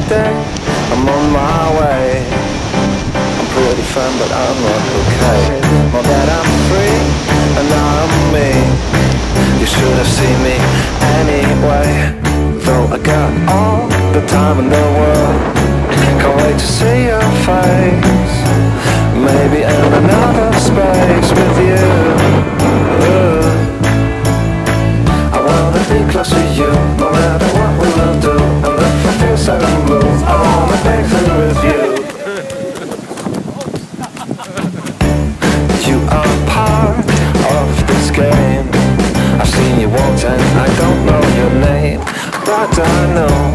day, I'm on my way. I'm pretty fun, but I'm not okay. Now that I'm free, and now I'm me, you should have seen me anyway. Though I got all the time in the world, can't wait to see your face. Maybe in another space with you. I wanna be close to you, no matter what we will do. And if I feel so moved, I wanna break through with you. You are part of this game. I've seen you walk and I don't know your name, but I know